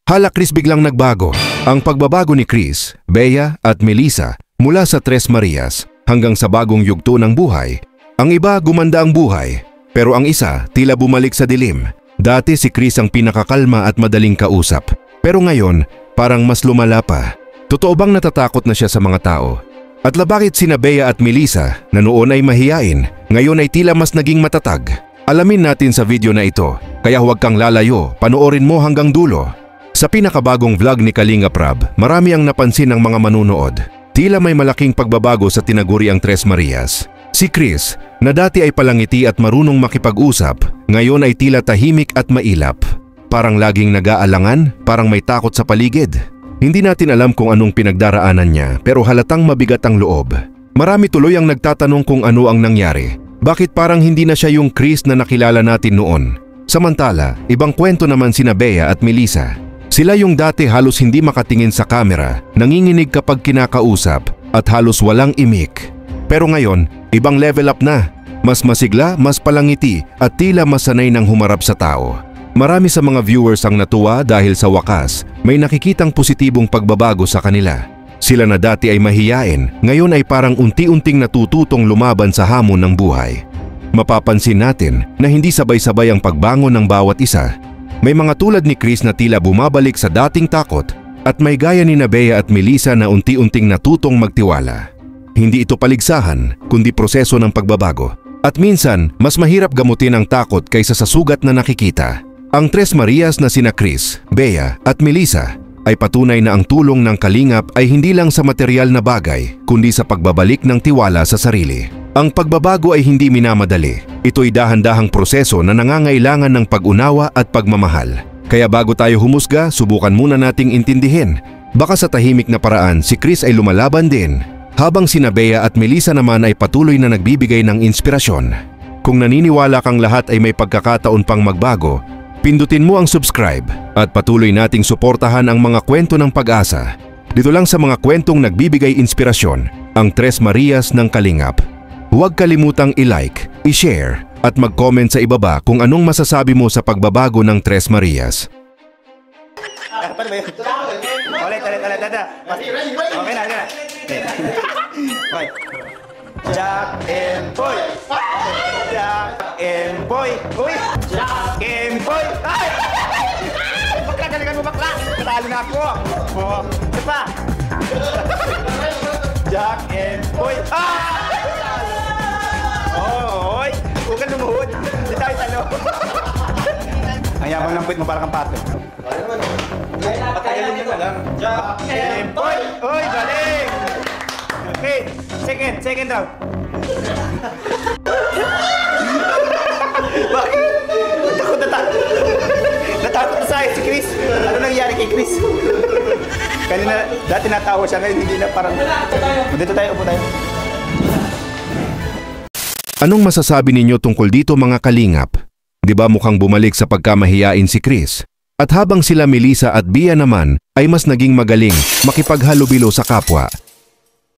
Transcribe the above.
Hala Chris biglang nagbago. Ang pagbabago ni Chris, Bea at Melissa mula sa Tres Marias hanggang sa bagong yugto ng buhay. Ang iba gumanda ang buhay, pero ang isa tila bumalik sa dilim. Dati si Chris ang pinakakalma at madaling kausap, pero ngayon parang mas lumala pa. Totoo bang natatakot na siya sa mga tao? At bakit sina Bea at Melissa na noon ay mahiyain, ngayon ay tila mas naging matatag? Alamin natin sa video na ito, kaya huwag kang lalayo, panoorin mo hanggang dulo. Sa pinakabagong vlog ni Kalinga Prab, marami ang napansin ng mga manunood. Tila may malaking pagbabago sa tinaguriang Tres Marias. Si Chris, na dati ay palangiti at marunong makipag-usap, ngayon ay tila tahimik at mailap. Parang laging nag-aalangan, parang may takot sa paligid. Hindi natin alam kung anong pinagdaraanan niya, pero halatang mabigat ang loob. Marami tuloy ang nagtatanong kung ano ang nangyari. Bakit parang hindi na siya yung Chris na nakilala natin noon? Samantala, ibang kwento naman sina Bea at Melissa. Sila yung dati halos hindi makatingin sa kamera, nanginginig kapag kinakausap at halos walang imik. Pero ngayon, ibang level up na. Mas masigla, mas palangiti at tila mas sanay ng humarap sa tao. Marami sa mga viewers ang natuwa dahil sa wakas, may nakikitang positibong pagbabago sa kanila. Sila na dati ay mahiyain, ngayon ay parang unti-unting natututong lumaban sa hamon ng buhay. Mapapansin natin na hindi sabay-sabay ang pagbangon ng bawat isa. May mga tulad ni Chris na tila bumabalik sa dating takot at may gaya ni Bea at Melissa na unti-unting natutong magtiwala. Hindi ito paligsahan, kundi proseso ng pagbabago. At minsan, mas mahirap gamutin ang takot kaysa sa sugat na nakikita. Ang Tres Marias na sina Chris, Bea at Melissa ay patunay na ang tulong ng Kalingap ay hindi lang sa material na bagay, kundi sa pagbabalik ng tiwala sa sarili. Ang pagbabago ay hindi minamadali. Ito'y dahan-dahang proseso na nangangailangan ng pag-unawa at pagmamahal. Kaya bago tayo humusga, subukan muna nating intindihin. Baka sa tahimik na paraan si Chris ay lumalaban din, habang sina Bea at Melissa naman ay patuloy na nagbibigay ng inspirasyon. Kung naniniwala kang lahat ay may pagkakataon pang magbago, pindutin mo ang subscribe at patuloy nating suportahan ang mga kwento ng pag-asa. Dito lang sa mga kwentong nagbibigay inspirasyon, ang Tres Marias ng Kalingap. Huwag kalimutang i-like, i-share at mag-comment sa ibaba kung anong masasabi mo sa pagbabago ng Tres Marias. Paano ba yun? Ulit. Okay na. Okay. Jack and Boy! Jack and Boy! Uy! Jack and Boy! Ay! Bakla, galingan mo bakla! Natalo na ako! Ito pa! Jack and Boy! Ah! Oy! Huwag kang lumuhod! Hindi tayo talo! Ang yabang ng puwit mo para kang pato. Patagalin nyo na lang. Jack and Boy! Uy! Galing! Okay, second round. Bakit? Natakot na sa'yo si Chris. Ano nangyari kay Chris? Kanina, dati natawa siya ngayon, hindi na parang... Dito tayo, upo tayo. Anong masasabi ninyo tungkol dito mga Kalingap? Di ba mukhang bumalik sa pagkamahiyain si Chris? At habang sila Melissa at Bea naman ay mas naging magaling makipaghalubilo sa kapwa.